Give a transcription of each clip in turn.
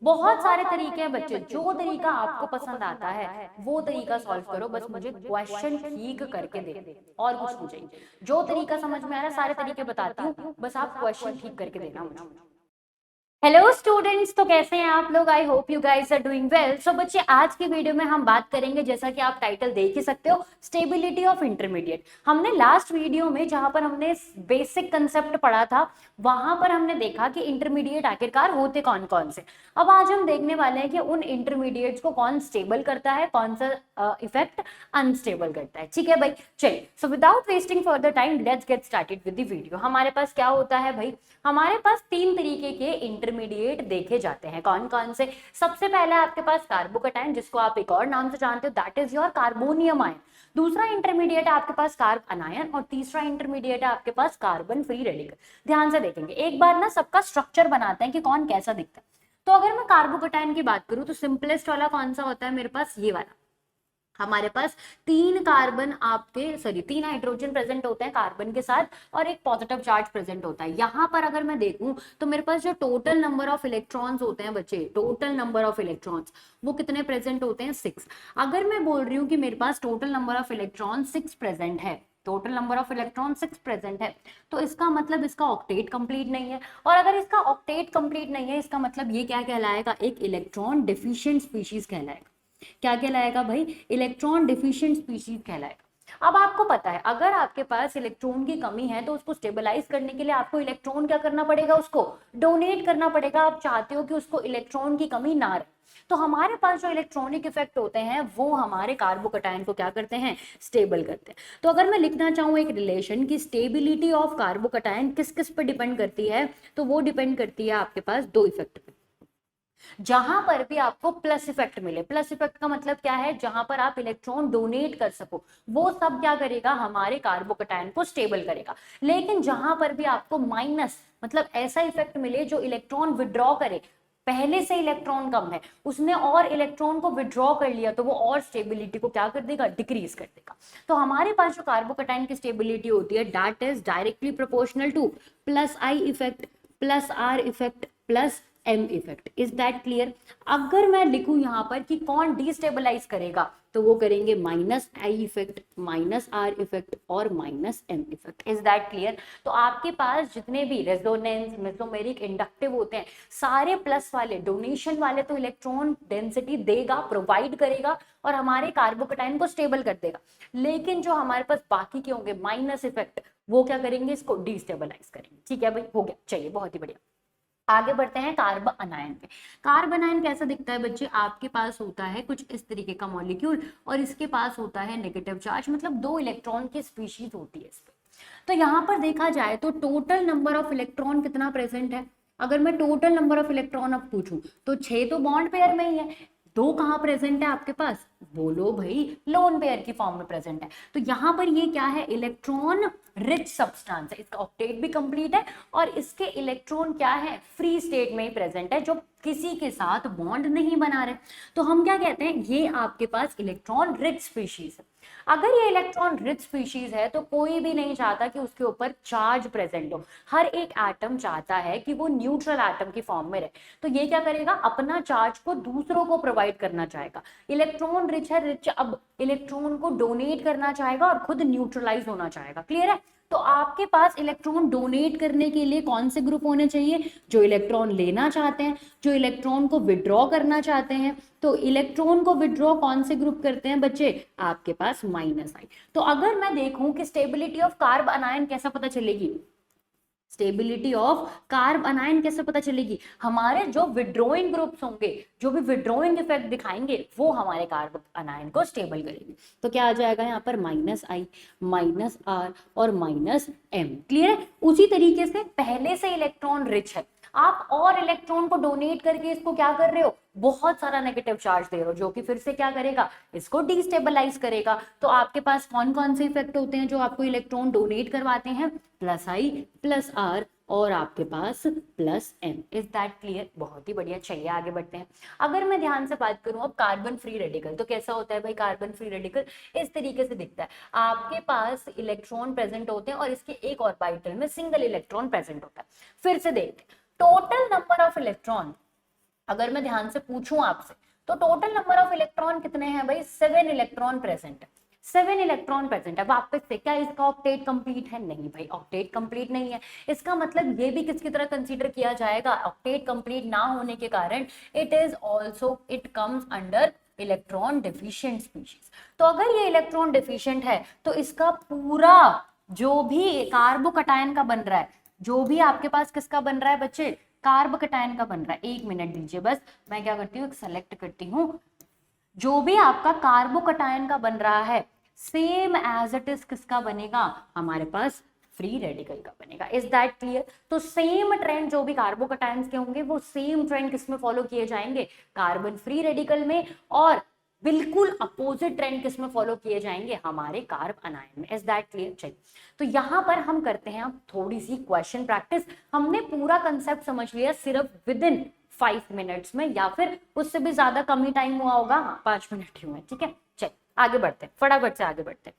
बहुत सारे तरीके हैं बच्चे, जो तरीका आपको पसंद आता है वो तरीका सॉल्व करो, बस मुझे क्वेश्चन ठीक करके दे, और कुछ नहीं चाहिए। जो तरीका समझ में आ रहा है सारे तरीके बताती हूँ, बस आप क्वेश्चन ठीक करके देना मुझे। हेलो स्टूडेंट्स, तो कैसे हैं आप लोग? I hope you guys are doing well. So बच्चे, आज की वीडियो में हम बात करेंगे, जैसा कि आप टाइटल देख ही सकते हो, स्टेबिलिटी ऑफ इंटरमीडिएट। हमने लास्ट वीडियो में जहां पर हमने बेसिक कंसेप्ट पढ़ा था, वहां पर हमने देखा कि इंटरमीडिएट आखिरकार होते कौन कौन से। अब आज हम देखने वाले हैं कि उन इंटरमीडिएट्स को कौन स्टेबल करता है, कौन सा इफेक्ट अनस्टेबल करता है। ठीक है भाई, चलिए। So without wasting further time, let's get started with the video. हमारे पास क्या होता है भाई? हमारे पास तीन तरीके के इंटरमीडिएट देखे जाते हैं। कौन कौन से? सबसे पहला आपके पास कार्बोकैटायन, जिसको आप एक और नाम से जानते हो, that is your carbonium ion. दूसरा इंटरमीडिएट है आपके पास कार्ब अनायन, और तीसरा इंटरमीडिएट है आपके पास कार्बन फ्री रेडिकल। ध्यान से देखेंगे, एक बार ना सबका स्ट्रक्चर बनाते हैं कि कौन कैसा दिखता है। तो अगर मैं कार्बोकैटायन की बात करूं तो सिंपलेस्ट वाला कौन सा होता है मेरे पास? ये वाला। हमारे पास तीन कार्बन आपके सॉरी तीन हाइड्रोजन प्रेजेंट होते हैं कार्बन के साथ, और एक पॉजिटिव चार्ज प्रेजेंट होता है। यहां पर अगर मैं देखूं तो मेरे पास जो टोटल नंबर ऑफ इलेक्ट्रॉन्स होते हैं बच्चे, टोटल नंबर ऑफ इलेक्ट्रॉन्स, वो कितने प्रेजेंट होते हैं? 6। अगर मैं बोल रही हूँ कि मेरे पास total number of electron 6 present है, total number of electron 6 present है, तो इसका मतलब इसका ऑक्टेट कंप्लीट नहीं है। और अगर इसका ऑक्टेट कंप्लीट नहीं है, इसका मतलब ये क्या कहलाएगा? एक इलेक्ट्रॉन डिफिशिएंट स्पीशीज कहलाएगा। क्या कहलाएगा भाई? इलेक्ट्रॉन डिफिशिएंट स्पीशीज कहलाएगा। अब आपको पता है, अगर आपके पास इलेक्ट्रॉन की कमी है तो उसको स्टेबलाइज करने के लिए आपको इलेक्ट्रॉन क्या करना पड़ेगा? उसको डोनेट करना पड़ेगा। आप चाहते हो कि उसको इलेक्ट्रॉन की कमी ना रहे, तो हमारे पास जो इलेक्ट्रॉनिक इफेक्ट होते हैं वो हमारे कार्बोकैटायन को क्या करते हैं? स्टेबल करते हैं। तो अगर मैं लिखना चाहूँ एक रिलेशन की स्टेबिलिटी ऑफ कार्बोकैटायन किस किस पर डिपेंड करती है, तो वो डिपेंड करती है आपके पास दो इफेक्ट पे। जहां पर भी आपको प्लस इफेक्ट मिले, प्लस इफेक्ट का मतलब क्या है? जहां पर आप इलेक्ट्रॉन डोनेट कर सको, वो सब क्या करेगा? हमारे कार्बोकैटायन को स्टेबल करेगा। लेकिन जहां पर भी आपको माइनस मतलब ऐसा इफेक्ट मिले जो इलेक्ट्रॉन विड्रॉ करे, पहले से इलेक्ट्रॉन कम है, उसने और इलेक्ट्रॉन को विड्रॉ कर लिया, तो वो और स्टेबिलिटी को क्या कर देगा? डिक्रीज कर देगा। तो हमारे पास जो कार्बोकैटायन की स्टेबिलिटी होती है, that is directly proportional to plus I effect plus R effect plus M effect. Is that clear? अगर मैं लिखूं यहां पर कि कौन डिस्टेबलाइज करेगा, तो वो करेंगे minus I effect, minus R effect और minus M effect. Is that clear? तो आपके पास जितने भी रेजोनेंस, मेसोमेरिक, इंडक्टिव होते हैं, सारे प्लस वाले, डोनेशन वाले तो इलेक्ट्रॉन डेंसिटी देगा, प्रोवाइड करेगा और हमारे कार्बोकैटायन को स्टेबल कर देगा। लेकिन जो हमारे पास बाकी के होंगे माइनस इफेक्ट, वो क्या करेंगे? इसको डिस्टेबलाइज करेंगे। ठीक है भाई, हो गया। चलिए, बहुत ही बढ़िया। आगे बढ़ते हैं कार्ब अनायन पे। कार्ब अनायन कैसा दिखता है बच्चे? आपके पास होता है कुछ इस तरीके का मॉलिक्यूल, और इसके पास होता है नेगेटिव चार्ज, मतलब दो इलेक्ट्रॉन की स्पीशीज होती है इस पे। तो यहाँ पर देखा जाए तो टोटल नंबर ऑफ इलेक्ट्रॉन कितना प्रेजेंट है? अगर मैं टोटल नंबर ऑफ इलेक्ट्रॉन अब पूछूं तो 6 तो बॉन्ड पेयर में ही है, दो कहाँ प्रेजेंट है आपके पास? बोलो भाई, लोन पेयर की फॉर्म में प्रेजेंट है। तो यहाँ पर ये क्या है? इलेक्ट्रॉन रिच सब्सटेंस है, इसका ऑक्टेट भी कंप्लीट है, और इसके इलेक्ट्रॉन क्या है? फ्री स्टेट में ही प्रेजेंट है, जो किसी के साथ बॉन्ड नहीं बना रहे। तो हम क्या कहते हैं? ये आपके पास इलेक्ट्रॉन रिच स्पीशीज है। अगर ये इलेक्ट्रॉन रिच स्पीशीज है तो कोई भी नहीं चाहता कि उसके ऊपर चार्ज प्रेजेंट हो। हर एक एटम चाहता है कि वो न्यूट्रल एटम की फॉर्म में रहे। तो ये क्या करेगा? अपना चार्ज को दूसरों को प्रोवाइड करना चाहेगा। इलेक्ट्रॉन रिच है, रिच अब इलेक्ट्रॉन को डोनेट करना चाहेगा और खुद न्यूट्रलाइज होना चाहेगा। क्लियर है? तो आपके पास इलेक्ट्रॉन डोनेट करने के लिए कौन से ग्रुप होने चाहिए? जो इलेक्ट्रॉन लेना चाहते हैं, जो इलेक्ट्रॉन को विड्रॉ करना चाहते हैं। तो इलेक्ट्रॉन को विड्रॉ कौन से ग्रुप करते हैं बच्चे? आपके पास माइनस आई। तो अगर मैं देखूं कि स्टेबिलिटी ऑफ कार्ब अनायन कैसा पता चलेगी? स्टेबिलिटी ऑफ कार्ब अनायन कैसे पता चलेगी? हमारे जो विड्रोइंग ग्रुप्स होंगे, जो भी विड्रोइंग इफेक्ट दिखाएंगे, वो हमारे कार्ब अनायन को स्टेबल करेंगे। तो क्या आ जाएगा यहाँ पर? माइनस आई, माइनस आर और माइनस एम। क्लियर है? उसी तरीके से पहले से इलेक्ट्रॉन रिच है, आप और इलेक्ट्रॉन को डोनेट करके इसको क्या कर रहे हो? बहुत सारा नेगेटिव चार्ज दे रहे हो, जो कि फिर से क्या करेगा? इसको डिस्टेबलाइज करेगा। तो आपके पास कौन कौन से इफेक्ट होते हैं जो आपको इलेक्ट्रॉन डोनेट करवाते हैं? प्लस आई, प्लस आर और आपके पास plus M. Is that clear? बहुत ही बढ़िया। चलिए आगे बढ़ते हैं। अगर मैं ध्यान से बात करूं अब कार्बन फ्री रेडिकल, तो कैसा होता है भाई कार्बन फ्री रेडिकल? इस तरीके से दिखता है। आपके पास इलेक्ट्रॉन प्रेजेंट होते हैं और इसके एक ऑर्बिटल में सिंगल इलेक्ट्रॉन प्रेजेंट होता है। फिर से देखते हैं, टोटल नंबर ऑफ इलेक्ट्रॉन अगर मैं ध्यान से पूछूं आपसे तो टोटल नंबर ऑफ इलेक्ट्रॉन कितने हैं भाई, 7 इलेक्ट्रॉन प्रेजेंट है, 7 इलेक्ट्रॉन प्रेजेंट है। वापस से क्या इसका ऑक्टेट कंप्लीट है, नहीं भाई ऑक्टेट कंप्लीट नहीं है। इसका मतलब ये भी किसकी तरह कंसीडर किया जाएगा, ऑक्टेट कंप्लीट ना होने के कारण it is also, it comes under electron deficient species. तो अगर ये इलेक्ट्रॉन डिफिशिएंट है तो इसका पूरा जो भी कार्बोकटायन का बन रहा है, जो भी आपके पास किसका बन रहा है बच्चे, कार्बोकटायन का बन रहा है। एक मिनट दीजिए बस, मैं क्या करती हूँ, सेलेक्ट करती हूँ। जो भी आपका कार्बोकटायन का बन रहा है सेम एज इट इज किसका बनेगा, हमारे पास फ्री रेडिकल का बनेगा। Is that clear? तो सेम ट्रेंड जो भी कार्बोकटायंस के होंगे वो सेम ट्रेंड किसमें फॉलो किए जाएंगे, कार्बन फ्री रेडिकल में, और बिल्कुल अपोजिट ट्रेंड किसमें फॉलो किए जाएंगे, हमारे कार्ब अनायन में। Is that clear? चलिए, तो यहां पर हम करते हैं अब थोड़ी सी क्वेश्चन प्रैक्टिस। हमने पूरा कंसेप्ट समझ लिया सिर्फ विद इन 5 मिनट्स में, या फिर उससे भी ज्यादा कम ही टाइम हुआ होगा, 5 मिनट ही हुए। ठीक है, चलिए आगे बढ़ते हैं, फटाफट से आगे बढ़ते हैं।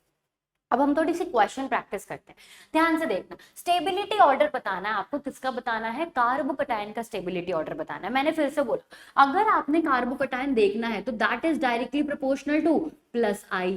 अब हम थोड़ी सी क्वेश्चन प्रैक्टिस करते हैं, ध्यान से देखना। स्टेबिलिटी ऑर्डर बताना है आपको, किसका बताना है, कार्बोकटायन का स्टेबिलिटी ऑर्डर बताना है। मैंने फिर से बोला, अगर आपने कार्बोकटायन देखना है तो that is directly proportional to plus I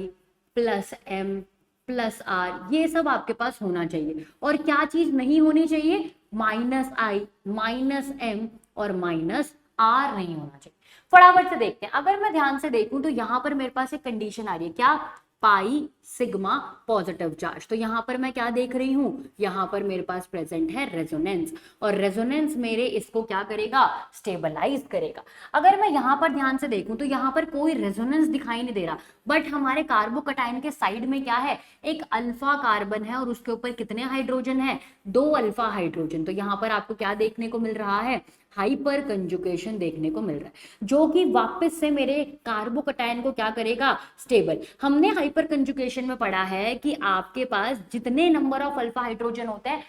plus M plus R, ये सब आपके पास होना चाहिए। और क्या चीज नहीं होनी चाहिए, माइनस आई माइनस एम और माइनस आर नहीं होना चाहिए। फटाफट से देखते हैं। अगर मैं ध्यान से देखूं तो यहां पर मेरे पास एक कंडीशन आ रही है, क्या, पाई सिग्मा पॉजिटिव चार्ज। तो यहां पर मैं क्या देख रही हूं, यहां पर मेरे पास प्रेजेंट है रेजोनेंस, और रेजोनेंस मेरे इसको क्या करेगा, स्टेबलाइज करेगा। अगर मैं यहां पर ध्यान से देखूं तो यहां पर कोई रेजोनेंस दिखाई नहीं दे रहा, बट हमारे कार्बोकटायन के साइड में क्या है, एक अल्फा कार्बन है और उसके ऊपर कितने हाइड्रोजन है, 2 अल्फा हाइड्रोजन। तो यहां पर आपको क्या देखने को मिल रहा है, हाइपर कंजुगेशन देखने को मिल रहा है, जो कि वापस से मेरे कार्बोकटायन को क्या करेगा, स्टेबल। हमने हाइपर कंजुगेशन में पढ़ा है कि आपके पास जितने नंबर ऑफ अल्फा हाइड्रोजन होते हैं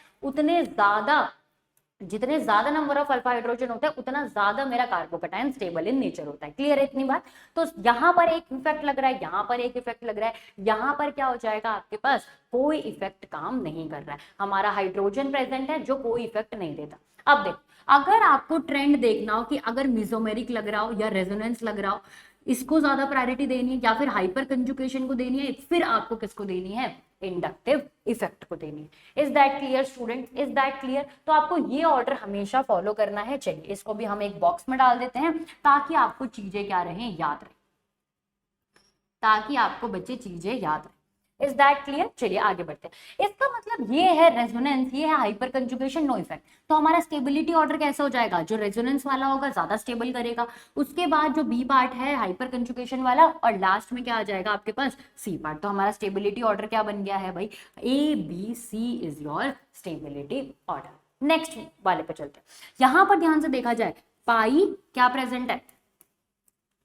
जितने ज्यादा नंबर ऑफ अल्फा हाइड्रोजन होता है उतना ज्यादा मेरा कार्बोकटायन स्टेबल इन नेचर होता है। क्लियर है इतनी बात? तो यहां पर एक इफेक्ट लग रहा है, यहां पर एक इफेक्ट लग रहा है, यहां पर क्या हो जाएगा, आपके पास कोई इफेक्ट काम नहीं कर रहा है, हमारा हाइड्रोजन प्रेजेंट है जो कोई इफेक्ट नहीं देता। अब देखो, अगर आपको ट्रेंड देखना हो कि अगर मिजोमेरिक लग रहा हो या रेजोनेंस लग रहा हो, इसको ज्यादा प्रायोरिटी देनी है या फिर हाइपर कंजुगेशन को देनी है, फिर आपको किसको देनी है, इंडक्टिव इफेक्ट को देनी है। Is that clear student? Is that clear? तो आपको ये ऑर्डर हमेशा फॉलो करना है। चलिए इसको भी हम एक बॉक्स में डाल देते हैं ताकि आपको चीजें क्या रहे, याद रहे, ताकि आपको बच्चे चीजें याद रहे। Is that clear? चलिए आगे बढ़ते हैं। इसका मतलब ये है रेजोनेंस, ये है हाइपर कंजुगेशन, नो इफेक्ट। तो हमारा स्टेबिलिटी ऑर्डर कैसा हो जाएगा, जो रेजोनेंस वाला होगा ज्यादा स्टेबल करेगा, उसके बाद जो बी पार्ट है हाइपर कंजुगेशन वाला, और लास्ट में क्या आ जाएगा आपके पास, सी पार्ट। तो हमारा स्टेबिलिटी ऑर्डर क्या बन गया है भाई, A B C is your stability order. Next वाले पे चलते हैं। यहां पर ध्यान से देखा जाए, पाई क्या प्रेजेंट है,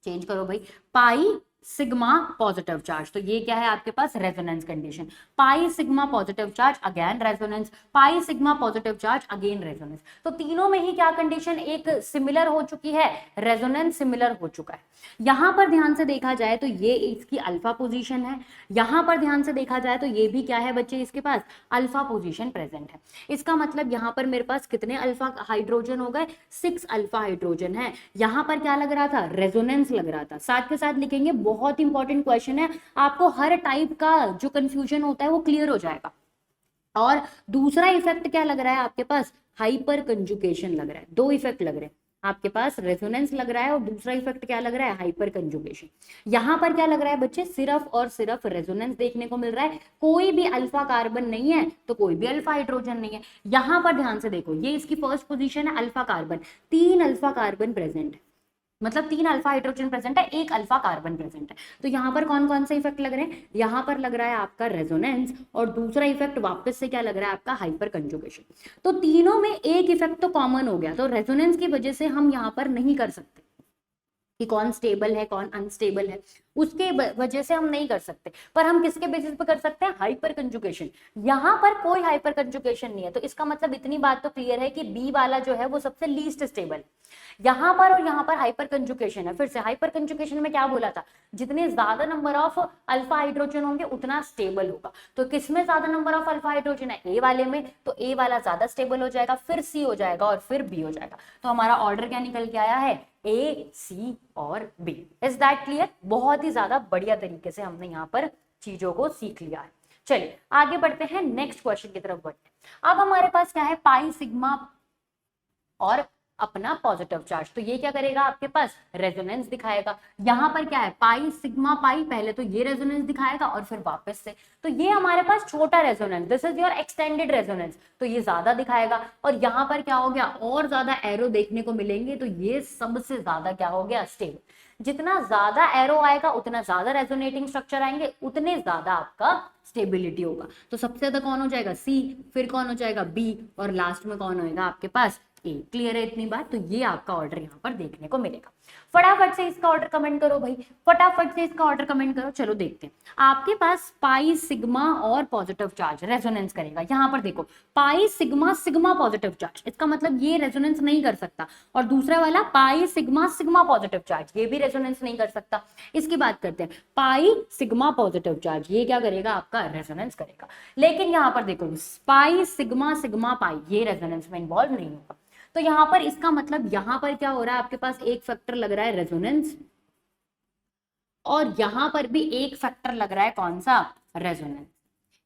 चेंज करो भाई, पाई सिग्मा पॉजिटिव चार्ज। तो ये क्या है आपके पास, resonance condition, pi sigma positive charge again resonance, pi sigma positive charge again resonance. तो तीनों में ही क्या कंडीशन, एक सिमिलर हो चुकी है, रेजोनेंस सिमिलर हो चुका है। यहां पर ध्यान से देखा जाए तो ये इसकी अल्फा पोजीशन है, यहां पर ध्यान से देखा जाए तो ये भी क्या है बच्चे, इसके पास अल्फा पोजीशन प्रेजेंट है। इसका मतलब यहां पर मेरे पास कितने अल्फा हाइड्रोजन हो गए, 6 अल्फा हाइड्रोजन है। यहां पर क्या लग रहा था, रेजोनेंस लग रहा था। साथ के साथ लिखेंगे, बहुत इंपॉर्टेंट क्वेश्चन है, आपको हर टाइप का जो कंफ्यूजन होता है वो क्लियर हो जाएगा। और दूसरा इफेक्ट क्या लग रहा है आपके पास, हाइपर कंजुगेशन लग रहा है। 2 इफेक्ट लग रहे हैं आपके पास, रेजोनेंस लग रहा है और दूसरा इफेक्ट क्या लग रहा है, हाइपर कंजुगेशन। यहां पर क्या लग रहा है बच्चे, सिर्फ और सिर्फ रेजोनेंस देखने को मिल रहा है, कोई भी अल्फा कार्बन नहीं है तो कोई भी अल्फा हाइड्रोजन नहीं है। यहां पर ध्यान से देखो, ये इसकी फर्स्ट पोजीशन है, alpha carbon, 3 alpha carbon present है, मतलब 3 अल्फा हाइड्रोजन प्रेजेंट है, 1 अल्फा कार्बन प्रेजेंट है। तो यहाँ पर कौन कौन से इफेक्ट लग रहे हैं, यहाँ पर लग रहा है आपका रेजोनेंस, और दूसरा इफेक्ट वापस से क्या लग रहा है आपका, हाइपर कंजुगेशन। तो तीनों में एक इफेक्ट तो कॉमन हो गया, तो रेजोनेंस की वजह से हम यहाँ पर नहीं कर सकते कि कौन स्टेबल है कौन अनस्टेबल है। उसके वजह से हम नहीं कर सकते। पर हम किसके बेसिस पे कर सकते हैं? Hyper conjugation. यहाँ पर कोई हाइपर कंजुगेशन नहीं है, तो इसका मतलब इतनी बात तो क्लियर है कि बी वाला जो है वो सबसे लीस्ट स्टेबल। यहाँ पर और यहाँ पर हाइपर कंजुगेशन है। फिर से हाइपर कंजुगेशन में क्या बोला था? जितने ज्यादा नंबर ऑफ अल्फा हाइड्रोजन होंगे उतना स्टेबल होगा। तो किसमें ज्यादा नंबर ऑफ अल्फा हाइड्रोजन है? ए वाले में, तो ए वाला ज्यादा स्टेबल हो जाएगा, फिर सी हो जाएगा और फिर बी हो जाएगा। तो हमारा ऑर्डर क्या निकल के आया है? ए, सी और बी। Is that clear? बहुत ही ज्यादा बढ़िया तरीके से हमने यहाँ पर चीजों को सीख लिया है। चलिए आगे बढ़ते हैं, नेक्स्ट क्वेश्चन की तरफ बढ़ते हैं। अब हमारे पास क्या है? पाई, सिग्मा और अपना पॉजिटिव चार्ज। तो ये क्या करेगा? आपके पास रेजोनेंस दिखाएगा। यहाँ पर क्या है? पाई, सिग्मा, पाई, पहले तो ये रेजोनेंस दिखाएगा और फिर वापस से। तो ये हमारे पास छोटा resonance, this is your extended resonance, तो ये ज्यादा दिखाएगा। और यहाँ पर क्या हो गया? और ज्यादा एरो देखने को मिलेंगे, तो ये सबसे ज्यादा क्या हो गया? स्टेबल। जितना ज्यादा एरो आएगा उतना ज्यादा रेजोनेटिंग स्ट्रक्चर आएंगे, उतने ज्यादा आपका स्टेबिलिटी होगा। तो सबसे ज्यादा कौन हो जाएगा? सी, फिर कौन हो जाएगा? बी, और लास्ट में कौन होएगा आपके पास? ए। क्लियर है इतनी बात? तो ये आपका ऑर्डर यहाँ पर देखने को मिलेगा। फटाफट से इसका ऑर्डर कमेंट करो भाई, फटाफट से इसका ऑर्डर कमेंट करो। चलो देखते हैं। आपके पास पाई, सिग्मा और पॉजिटिव चार्ज रेजोनेंस करेगा। यहाँ पर देखो, पाई, सिग्मा, सिग्मा पॉजिटिव चार्ज, इसका मतलब ये रेजोनेंस नहीं कर सकता। और दूसरा वाला पाई, सिग्मा, सिग्मा पॉजिटिव चार्ज, ये भी रेजोनेंस नहीं कर सकता। इसकी बात करते हैं, पाई, सिग्मा पॉजिटिव चार्ज, ये क्या करेगा? आपका रेजोनेंस करेगा। लेकिन यहाँ पर देखो, पाई, सिग्मा, सिग्मा, पाई, ये रेजोनेंस में इन्वॉल्व नहीं होगा। तो यहां पर इसका मतलब यहां पर क्या हो रहा है? आपके पास एक फैक्टर लग रहा है रेजोनेंस, और यहां पर भी एक फैक्टर लग रहा है, कौन सा? रेजोनेंस।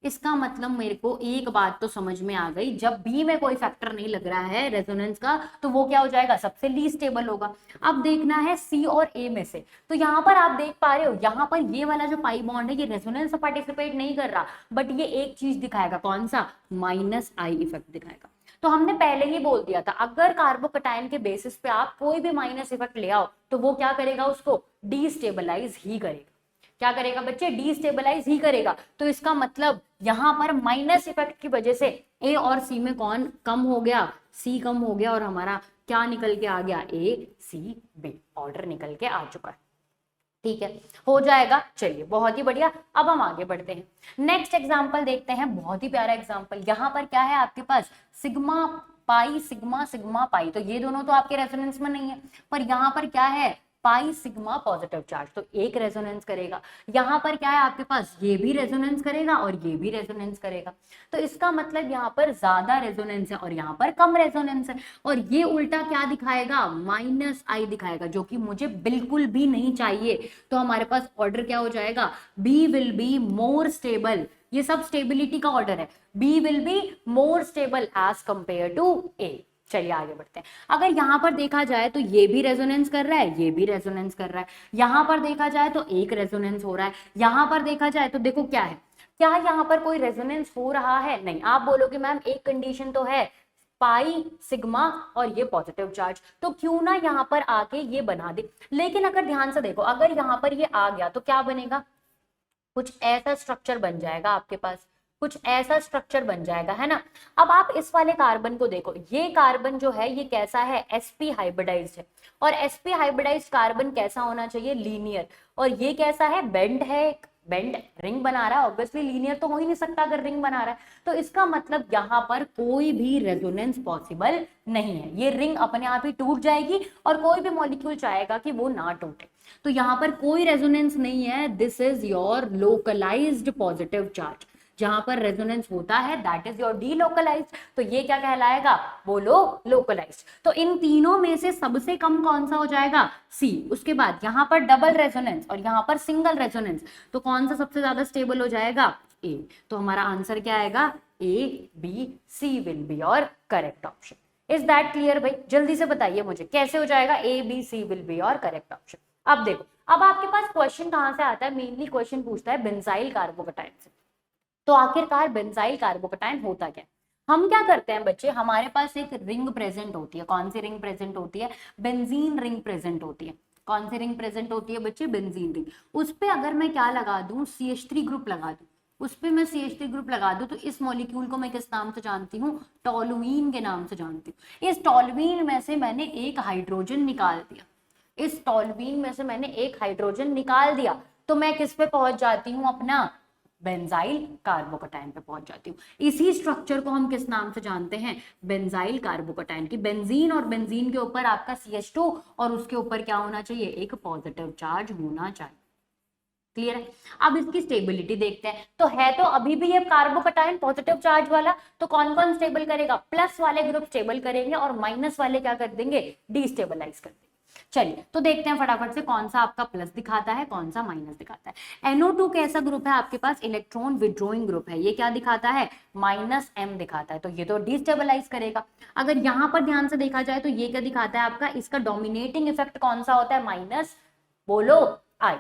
इसका मतलब मेरे को एक बात तो समझ में आ गई, जब बी में कोई फैक्टर नहीं लग रहा है रेजोनेंस का, तो वो क्या हो जाएगा? सबसे लीस्ट स्टेबल होगा। अब देखना है सी और ए में से। तो यहाँ पर आप देख पा रहे हो, यहाँ पर ये वाला जो पाई बॉन्ड है ये रेजोनेंस से पार्टिसिपेट नहीं कर रहा, बट ये एक चीज दिखाएगा, कौन सा? माइनस आई इफेक्ट दिखाएगा। तो हमने पहले ही बोल दिया था, अगर कार्बोकैटायन के बेसिस पे आप कोई भी माइनस इफेक्ट ले आओ तो वो क्या करेगा? उसको डीस्टेबलाइज ही करेगा। क्या करेगा बच्चे? डीस्टेबलाइज ही करेगा। तो इसका मतलब यहां पर माइनस इफेक्ट की वजह से ए और सी में कौन कम हो गया? सी कम हो गया, और हमारा क्या निकल के आ गया? ए, सी, बी ऑर्डर निकल के आ चुका है। ठीक है, हो जाएगा। चलिए बहुत ही बढ़िया। अब हम आगे बढ़ते हैं, नेक्स्ट एग्जांपल देखते हैं। बहुत ही प्यारा एग्जांपल। यहाँ पर क्या है आपके पास? Sigma pi, sigma, sigma pi, तो ये दोनों तो आपके रेजोनेंस में नहीं है, पर यहाँ पर क्या है? पाई, सिग्मा पॉजिटिव चार्ज, तो एक रेजोनेंस करेगा। यहाँ पर क्या है आपके पास? ये भी रेजोनेंस करेगा और ये भी रेजोनेंस करेगा। तो इसका मतलब यहाँ पर ज्यादा रेजोनेंस है और यहाँ पर कम रेजोनेंस है, और ये उल्टा क्या दिखाएगा? माइनस आई दिखाएगा, जो कि मुझे बिल्कुल भी नहीं चाहिए। तो हमारे पास ऑर्डर क्या हो जाएगा? B will be more stable. ये सब स्टेबिलिटी का ऑर्डर है। B will be more stable as compare to A. चलिए आगे बढ़ते हैं। अगर यहाँ पर देखा जाए तो ये भी रेजोनेंस कर रहा है, ये भी रेजोनेंस कर रहा है। यहाँ पर देखा जाए तो एक रेजोनेंस हो रहा है, यहाँ पर देखा जाए तो देखो क्या है? क्या यहाँ पर कोई रेजोनेंस हो रहा है? नहीं। आप बोलोगे मैम एक कंडीशन तो है, पाई, सिग्मा और ये पॉजिटिव चार्ज, तो क्यों ना यहाँ पर आके ये बना दे। लेकिन अगर ध्यान से देखो, अगर यहाँ पर ये आ गया तो क्या बनेगा? कुछ ऐसा स्ट्रक्चर बन जाएगा आपके पास, कुछ ऐसा स्ट्रक्चर बन जाएगा, है ना। अब आप इस वाले कार्बन को देखो, ये कार्बन जो है ये कैसा है? sp हाइब्रिडाइज्ड है। और sp हाइब्रिडाइज्ड कार्बन कैसा होना चाहिए? लीनियर। और ये कैसा है? बेंड है, बेंड रिंग बना रहा है। ऑब्वियसली लीनियर तो हो ही नहीं सकता अगर रिंग बना रहा है। तो इसका मतलब यहाँ पर कोई भी रेजोनेंस पॉसिबल नहीं है। ये रिंग अपने आप ही टूट जाएगी और कोई भी मॉलिक्यूल चाहेगा कि वो ना टूटे। तो यहाँ पर कोई रेजोनेंस नहीं है। This is your localised positive charge. जहां पर रेजोनेंस होता है दैट इज योर डीलोकलाइज्ड। तो ये क्या कहलाएगा? बोलो लोकलाइज्ड। तो इन तीनों में से सबसे कम कौन सा हो जाएगा? सी। उसके बाद यहाँ पर डबल रेजोनेंस और यहाँ पर सिंगल रेजोनेंस, तो कौन सा सबसे ज्यादा स्टेबल हो जाएगा? ए। तो हमारा आंसर क्या आएगा? A, B, C will be your correct option. Is that clear भाई? जल्दी से बताइए मुझे कैसे हो जाएगा A, B, C will be your correct option. अब देखो, अब आपके पास क्वेश्चन कहां से आता है? मेनली क्वेश्चन पूछता है बेंजाइल कार्बोकैटायन से। तो आखिरकार बेंजाइल कार्बोकैटायन होता क्या? हम क्या करते हैं बच्चे, हमारे पास एक रिंग प्रेजेंट होती है। कौन सी रिंग प्रेजेंट होती है? बेंजीन रिंग प्रेजेंट होती है। कौन सी रिंग प्रेजेंट होती है बच्चे? Benzene ring. उस पे अगर मैं क्या लगा दूं? CH3 ग्रुप लगा दूं। उस पे मैं CH3 ग्रुप लगा दूं तो इस मॉलिक्यूल को मैं किस नाम से जानती हूँ? टोलुईन के नाम से जानती हूँ। इस टोलुईन में से मैंने एक हाइड्रोजन निकाल दिया। इस टोलुईन में से मैंने एक हाइड्रोजन निकाल दिया। तो मैं किस पे पहुंच जाती हूँ, अपना बेंजाइल कार्बोकटायन पे पहुंच जाती हूँ। इसी स्ट्रक्चर को हम किस नाम से जानते हैं, बेंजाइल कार्बोकटायन की। बेंजीन और बेंजीन के ऊपर आपका CH2 और उसके ऊपर क्या होना चाहिए, एक पॉजिटिव चार्ज होना चाहिए। क्लियर है। अब इसकी स्टेबिलिटी देखते हैं, तो है तो अभी भी ये कार्बोकटायन पॉजिटिव चार्ज वाला, तो कौन कौन स्टेबल करेगा, प्लस वाले ग्रुप स्टेबल करेंगे और माइनस वाले क्या कर देंगे, डिस्टेबलाइज कर देंगे। चलिए तो देखते हैं फटाफट से कौन सा आपका प्लस दिखाता है, कौन सा माइनस दिखाता है। NO2 कैसा ग्रुप है आपके पास, इलेक्ट्रॉन विड्रॉइंग ग्रुप है, ये क्या दिखाता है, -M दिखाता है, तो ये तो डिस्टेबलाइज करेगा। अगर यहां पर ध्यान से देखा जाए तो ये क्या दिखाता है आपका, इसका डोमिनेटिंग इफेक्ट कौन सा होता है, माइनस, बोलो आई।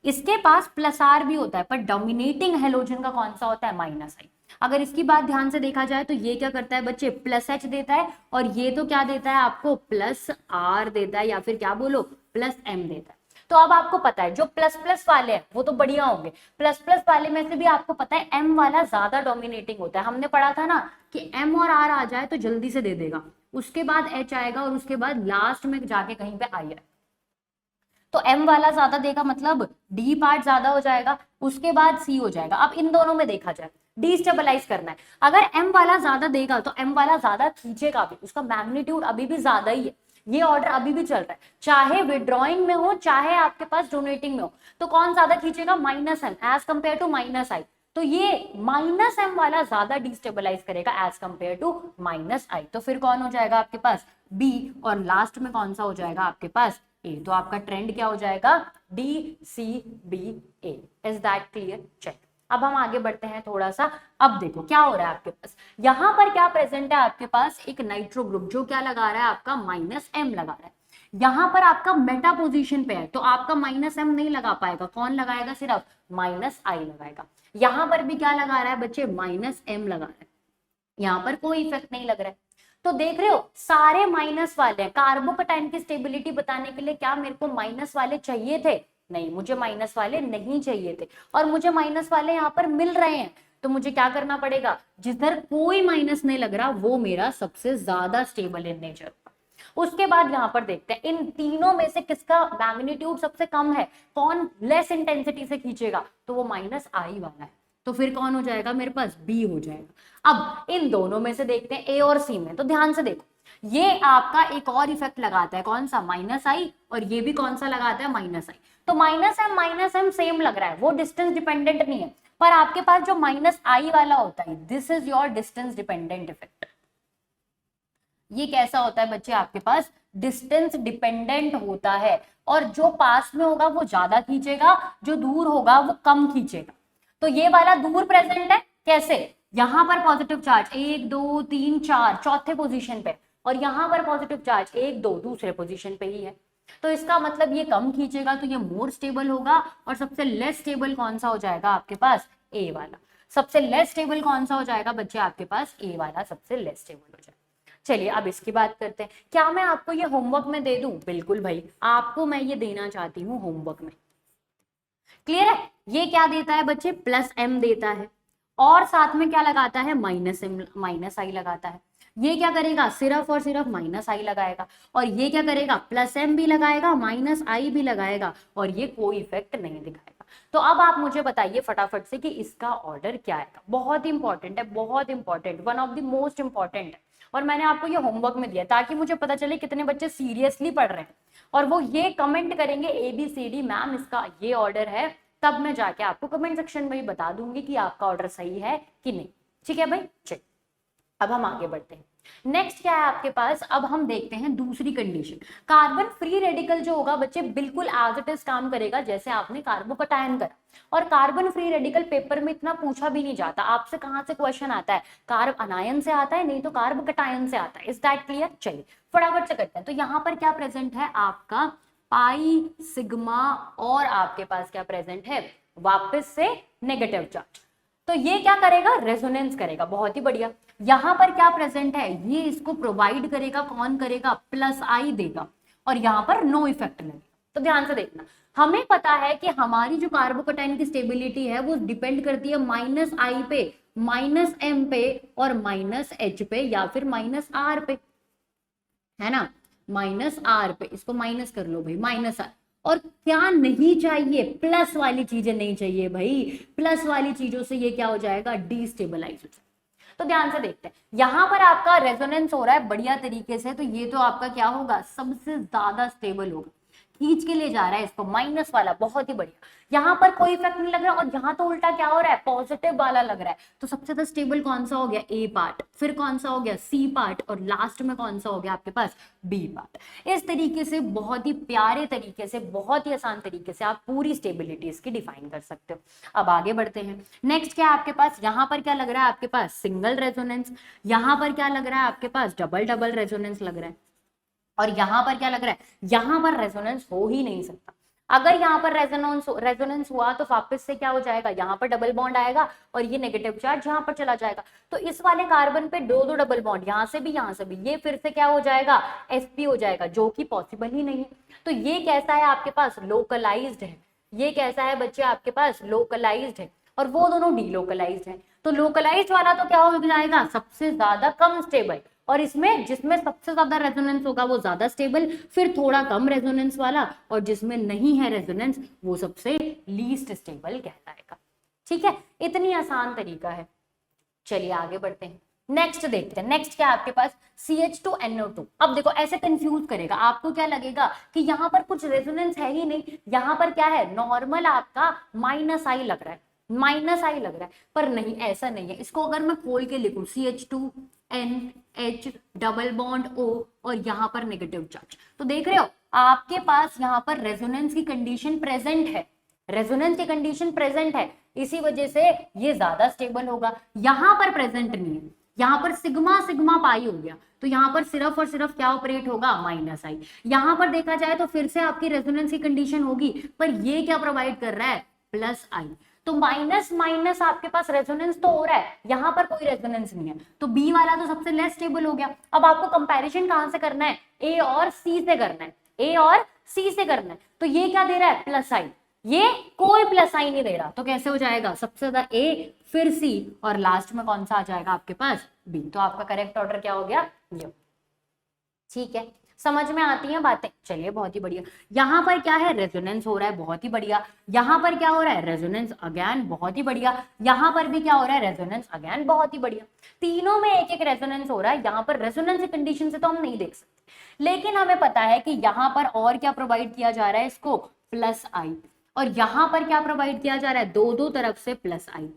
इसके पास +R भी होता है, पर डोमिनेटिंग हेलोजन का कौन सा होता है, -I। अगर इसकी बात ध्यान से देखा जाए तो ये क्या करता है बच्चे, +H देता है, और ये तो क्या देता है आपको, +R देता है, या फिर क्या बोलो, +M देता है। तो अब आपको पता है जो प्लस प्लस वाले हैं वो तो बढ़िया होंगे, प्लस प्लस वाले में से भी आपको पता है M वाला ज्यादा डोमिनेटिंग होता है। हमने पढ़ा था ना कि M और R आ जाए तो जल्दी से दे देगा, उसके बाद H आएगा और उसके बाद लास्ट में जाके कहीं पे I आएगा। तो M वाला ज्यादा देगा, मतलब D पार्ट ज्यादा हो जाएगा, उसके बाद C हो जाएगा। अब इन दोनों में देखा जाए, डिस्टेबलाइज करना है, अगर M वाला ज्यादा देगा तो M वाला ज्यादा खींचेगा भी, उसका मैग्नीट्यूड अभी भी ज्यादा ही है, ये ऑर्डर अभी भी चल रहा है, चाहे विड्रॉइंग में हो चाहे आपके पास डोनेटिंग में हो। तो कौन ज्यादा खींचेगा, -M as compare to -I। तो ये -M वाला ज्यादा डिस्टेबलाइज करेगा एज कंपेयर टू -I। तो फिर कौन हो जाएगा आपके पास, B, और लास्ट में कौन सा हो जाएगा आपके पास, A। तो आपका ट्रेंड क्या हो जाएगा, DCBA। Is that clear, check. अब हम आगे बढ़ते हैं थोड़ा सा। अब देखो क्या हो रहा है आपके पास, यहां पर क्या प्रेजेंट है आपके पास, एक नाइट्रो ग्रुप जो क्या लगा रहा है आपका, -M लगा रहा है। यहां पर आपका मेटा पोजीशन पे है, तो आपका -M नहीं लगा पाएगा, कौन लगाएगा, सिर्फ -I लगाएगा। यहां पर भी क्या लगा रहा है बच्चे, -M लगा रहा है, यहां पर कोई इफेक्ट नहीं लग रहा है। तो देख रहे हो सारे माइनस वाले हैं। कार्बोकटाइन की स्टेबिलिटी बताने के लिए क्या मेरे को माइनस वाले चाहिए थे, नहीं, मुझे माइनस वाले नहीं चाहिए थे, और मुझे माइनस वाले यहाँ पर मिल रहे हैं। तो मुझे क्या करना पड़ेगा, जिधर कोई माइनस नहीं लग रहा वो मेरा सबसे ज्यादा स्टेबल इन नेचर। उसके बाद यहाँ पर देखते हैं इन तीनों में से किसका मैग्नीट्यूड सबसे कम है, कौन लेस इंटेंसिटी से खींचेगा, तो वो -I वाला है। तो फिर कौन हो जाएगा मेरे पास, B हो जाएगा। अब इन दोनों में से देखते हैं A और C में, तो ध्यान से देखो, ये आपका एक और इफेक्ट लगाता है, कौन सा, -I, और ये भी कौन सा लगाता है, -I। तो -M सेम लग रहा है, वो डिस्टेंस डिपेंडेंट नहीं है, पर आपके पास जो -I वाला होता है, this is your distance dependent effect. ये कैसा होता है बच्चे, आपके पास डिस्टेंस डिपेंडेंट होता है, और जो पास में होगा वो ज्यादा खींचेगा, जो दूर होगा वो कम खींचेगा। तो ये वाला दूर प्रेजेंट है, कैसे, यहां पर पॉजिटिव चार्ज 1 2 3 4 चौथे पोजीशन पे, और यहां पर पॉजिटिव चार्ज 1 2 दूसरे पोजीशन पे ही है। तो इसका मतलब ये कम खींचेगा, तो ये मोर स्टेबल होगा, और सबसे लेस स्टेबल कौन सा हो जाएगा आपके पास, A वाला। सबसे लेस स्टेबल कौन सा हो जाएगा बच्चे आपके पास, A वाला सबसे लेस स्टेबल हो जाएगा। चलिए अब इसकी बात करते हैं, क्या मैं आपको ये होमवर्क में दे दूं, बिल्कुल भाई, आपको मैं ये देना चाहती हूँ होमवर्क में। क्लियर है, ये क्या देता है बच्चे, +M देता है, और साथ में क्या लगाता है, -I लगाता है। ये क्या करेगा, सिर्फ और सिर्फ -I लगाएगा, और ये क्या करेगा, +M भी लगाएगा, -I भी लगाएगा, और ये कोई इफेक्ट नहीं दिखाएगा। तो अब आप मुझे बताइए फटाफट से कि इसका ऑर्डर क्या आएगा। बहुत इंपॉर्टेंट है, बहुत important, one of the most important है, और मैंने आपको ये होमवर्क में दिया ताकि मुझे पता चले कितने बच्चे सीरियसली पढ़ रहे हैं, और वो ये कमेंट करेंगे ABCD मैम इसका ये ऑर्डर है, तब मैं जाके आपको कमेंट सेक्शन में ही बता दूंगी कि आपका ऑर्डर सही है कि नहीं। ठीक है भाई, चलिए अब हम आगे बढ़ते हैं। नेक्स्ट क्या है आपके पास, अब हम देखते हैं दूसरी कंडीशन। कार्बन फ्री रेडिकल जो होगा बच्चे बिल्कुल एज इट इज काम करेगा जैसे आपने कार्बोकटायन करा, और कार्बन फ्री रेडिकल पेपर में इतना पूछा भी नहीं जाता। आपसे कहां से क्वेश्चन आता है, कार्ब अनायन से आता है, नहीं तो कार्बोकटायन से आता है। इज दैट क्लियर, चलिए फटाफट से करते हैं। तो यहाँ पर क्या प्रेजेंट है आपका, पाई, सिग्मा, और आपके पास क्या प्रेजेंट है, वापस से नेगेटिव चार्ज। तो ये क्या करेगा, रेजोनेंस करेगा, बहुत ही बढ़िया। यहां पर क्या प्रेजेंट है, ये इसको प्रोवाइड करेगा, कौन करेगा, +I देगा, और यहां पर नो इफेक्ट लगेगा। तो ध्यान से देखना, हमें पता है कि हमारी जो कार्बोकटाइन की स्टेबिलिटी है वो डिपेंड करती है -I पे, -M पे, और -H पे, या फिर -R पे, है ना, -R पे, इसको माइनस कर लो भाई, -R, और क्या नहीं चाहिए, प्लस वाली चीजें नहीं चाहिए भाई, प्लस वाली चीजों से ये क्या हो जाएगा, डिस्टेबलाइज हो जाएगा। तो ध्यान से देखते हैं, यहां पर आपका रेजोनेंस हो रहा है बढ़िया तरीके से, तो ये तो आपका क्या होगा, सबसे ज्यादा स्टेबल होगा, खींच के ले जा रहा है इसको, माइनस वाला बहुत ही बढ़िया। यहां पर कोई इफेक्ट नहीं लग रहा, और यहाँ तो उल्टा क्या हो रहा है, पॉजिटिव वाला लग रहा है। तो सबसे ज्यादा स्टेबल कौन सा हो गया, ए पार्ट, फिर कौन सा हो गया, सी पार्ट, और लास्ट में कौन सा हो गया आपके पास, बी पार्ट। इस तरीके से बहुत ही प्यारे तरीके से, बहुत ही आसान तरीके से आप पूरी स्टेबिलिटी इसकी डिफाइन कर सकते हो। अब आगे बढ़ते हैं, नेक्स्ट क्या है आपके पास, यहाँ पर क्या लग रहा है आपके पास, सिंगल रेजोनेंस, यहाँ पर क्या लग रहा है आपके पास, डबल डबल रेजोनेंस लग रहा है, और यहां पर क्या लग रहा है, यहां पर रेजोनेंस हो ही नहीं सकता। अगर यहां पर रेजोनेंस हुआ तो वापस से क्या हो जाएगा, यहां पर डबल बॉन्ड आएगा और ये नेगेटिव चार्ज यहां पर चला जाएगा। तो इस वाले कार्बन पे दो दो डबल बॉन्ड, यहां से भी यहां से भी, ये फिर से क्या हो जाएगा, sp हो जाएगा, जो कि पॉसिबल ही नहीं है। तो ये कैसा है आपके पास, लोकलाइज्ड है। ये कैसा है बच्चे आपके पास, लोकलाइज्ड है, और वो दोनों डीलोकलाइज्ड है। तो लोकलाइज्ड वाला तो क्या हो जाएगा, सबसे ज्यादा कम स्टेबल, और इसमें जिसमें सबसे ज्यादा रेजोनेंस होगा वो ज्यादा स्टेबल, फिर थोड़ा कम रेजोनेंस वाला, और जिसमें नहीं है रेजोनेंस वो सबसे लीस्ट स्टेबल कहलाएगा। ठीक है, इतनी आसान तरीका है। चलिए आगे बढ़ते हैं, नेक्स्ट देखते हैं। नेक्स्ट क्या है आपके पास, CH2NO2। अब देखो ऐसे कंफ्यूज करेगा, आपको क्या लगेगा कि यहाँ पर कुछ रेजोनेंस है ही नहीं, यहाँ पर क्या है, नॉर्मल आपका माइनस आई लग रहा है, माइनस आई लग रहा है, पर नहीं, ऐसा नहीं है। इसको अगर मैं खोल के लिखूं, CH2NH डबल बॉन्ड O, और यहाँ पर नेगेटिव चार्ज, तो देख रहे हो आपके पास यहाँ पर रेजोनेंस की कंडीशन प्रेजेंट है, रेजोनेंस की कंडीशन प्रेजेंट है, इसी वजह से ये ज्यादा स्टेबल होगा। यहां पर प्रेजेंट नहीं है, यहां पर सिग्मा सिग्मा पाई हो गया, तो यहां पर सिर्फ और सिर्फ क्या ऑपरेट होगा, माइनस आई। यहां पर देखा जाए तो फिर से आपकी रेजोनेंस की कंडीशन होगी, पर ये क्या प्रोवाइड कर रहा है, प्लस आई। तो माइनस माइनस आपके पास रेजोनेंस तो हो रहा है, यहां पर कोई रेजोनेंस नहीं है, तो बी वाला तो सबसे लेस स्टेबल हो गया। अब आपको कंपैरिजन कहां से करना है, ए और सी से करना है, ए और सी से करना है। तो ये क्या दे रहा है, प्लस आई, ये कोई प्लस आई नहीं दे रहा, तो कैसे हो जाएगा, सबसे ज्यादा ए, फिर सी, और लास्ट में कौन सा आ जाएगा आपके पास, बी। तो आपका करेक्ट ऑर्डर क्या हो गया, ये। ठीक है, समझ में आती हैं बातें, चलिए बहुत ही बढ़िया। यहां पर क्या है, रेजोनेंस हो रहा है, बहुत ही बढ़िया। यहां पर क्या हो रहा है, रेजोनेंस अगेन, बहुत ही बढ़िया। यहां पर भी क्या हो रहा है, रेजोनेंस अगेन, बहुत ही बढ़िया। तीनों में एक एक रेजोनेंस हो रहा है। यहां पर रेजोनेंस की कंडीशन से तो हम नहीं देख सकते, लेकिन हमें पता है कि यहां पर और क्या प्रोवाइड किया जा रहा है इसको, प्लस आई, और यहां पर क्या प्रोवाइड किया जा रहा है, दो दो तरफ से प्लस आई,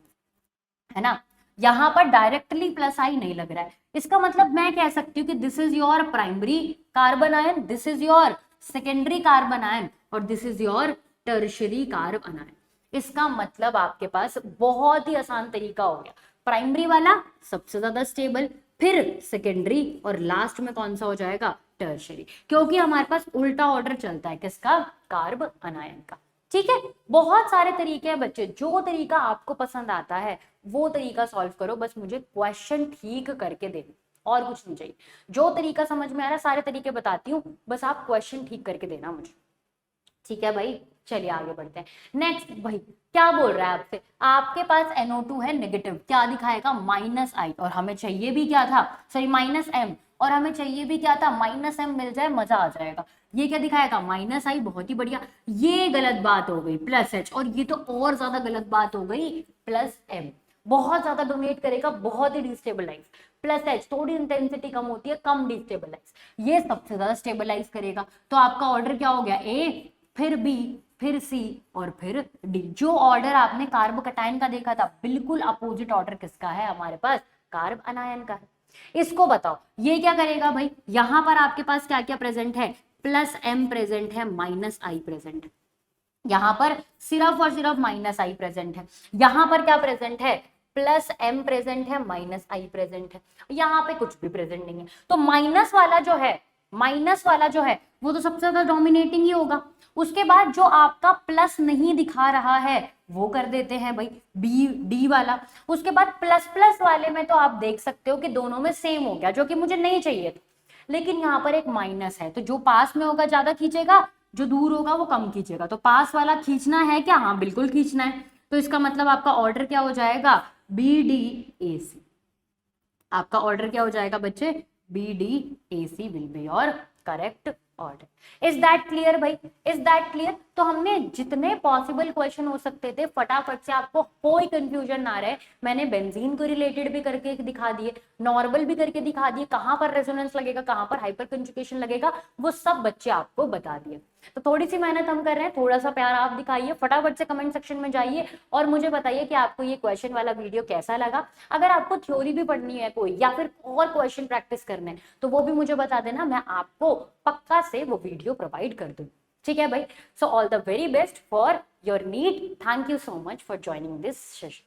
है ना। यहां पर डायरेक्टली प्लस आई नहीं लग रहा है, इसका मतलब मैं कह सकती हूँ कि this is your primary carbon ion, this is your secondary carbon ion, और this is your tertiary carbon ion. इसका मतलब आपके पास बहुत ही आसान तरीका हो गया, प्राइमरी वाला सबसे ज्यादा स्टेबल, फिर सेकेंडरी, और लास्ट में कौन सा हो जाएगा, टर्शियरी, क्योंकि हमारे पास उल्टा ऑर्डर चलता है किसका, कार्ब अनायन का। ठीक है, बहुत सारे तरीके हैं बच्चे, जो तरीका आपको पसंद आता है वो तरीका सॉल्व करो, बस मुझे क्वेश्चन ठीक करके दे, और कुछ नहीं चाहिए। जो तरीका समझ में आ रहा है सारे तरीके बताती हूँ, बस आप क्वेश्चन ठीक करके देना मुझे। ठीक है भाई, चलिए आगे बढ़ते हैं। नेक्स्ट भाई क्या बोल रहा है आपसे, आपके पास NO2 है नेगेटिव, क्या दिखाएगा, माइनस आई, और हमें चाहिए भी क्या था, सॉरी माइनस एम, और हमें चाहिए भी क्या था, माइनस एम मिल जाए मजा आ जाएगा। ये क्या दिखाएगा, माइनस आई, बहुत ही बढ़िया। ये गलत बात हो गई, प्लस एच, और ये तो और ज्यादा गलत बात हो गई, प्लस एम, बहुत ज्यादा डोनेट करेगा, बहुत ही डिस्टेबलाइज। प्लस एच थोड़ी इंटेंसिटी कम होती है, कम डिस्टेबलाइज, ये सबसे ज्यादा स्टेबलाइज करेगा। तो आपका ऑर्डर क्या हो गया, ए, फिर बी, फिर सी, और फिर डी। जो ऑर्डर आपने कार्ब कटायन का देखा था, बिल्कुल अपोजिट ऑर्डर किसका है हमारे पास, कार्ब अनायन का है। इसको बताओ ये क्या करेगा भाई, यहां पर आपके पास क्या क्या प्रेजेंट है, प्लस एम प्रेजेंट है, माइनस आई प्रेजेंट है, यहां पर सिर्फ और सिर्फ माइनस आई प्रेजेंट है। यहां पर क्या प्रेजेंट है, प्लस एम प्रेजेंट है, माइनस आई प्रेजेंट है, यहाँ पे कुछ भी प्रेजेंट नहीं है। तो माइनस वाला जो है, माइनस वाला जो है वो तो सबसे ज्यादा डोमिनेटिंग ही होगा। उसके बाद जो आपका प्लस नहीं दिखा रहा है वो कर देते हैं भाई बी, डी वाला। उसके बाद प्लस प्लस वाले में तो आप देख सकते हो कि दोनों में सेम हो गया, जो कि मुझे नहीं चाहिए था, लेकिन यहाँ पर एक माइनस है, तो जो पास में होगा ज्यादा खींचेगा, जो दूर होगा वो कम खींचेगा। तो पास वाला खींचना है क्या, हाँ बिल्कुल खींचना है। तो इसका मतलब आपका ऑर्डर क्या हो जाएगा, बी डी ए सी। आपका ऑर्डर क्या हो जाएगा बच्चे, B D A C will be your correct order. Is that clear भाई? Is that clear? तो हमने जितने पॉसिबल क्वेश्चन हो सकते थे फटाफट से, आपको कोई कंफ्यूजन ना रहे, मैंने बेंजीन को रिलेटेड भी करके दिखा दिए, नॉर्मल भी करके दिखा दिए, कहां पर रेजोनेंस लगेगा, कहां पर हाइपर कंजुगेशन लगेगा, वो सब बच्चे आपको बता दिए। तो थोड़ी सी मेहनत हम कर रहे हैं, थोड़ा सा प्यार आप दिखाइए, फटाफट से कमेंट सेक्शन में जाइए और मुझे बताइए कि आपको ये क्वेश्चन वाला वीडियो कैसा लगा। अगर आपको थ्योरी भी पढ़नी है कोई, या फिर और क्वेश्चन प्रैक्टिस करने, तो वो भी मुझे बता देना, मैं आपको पक्का से वो वीडियो प्रोवाइड कर दूं। ठीक है भाई? So all the very best for your NEET. Thank you so much for joining this session.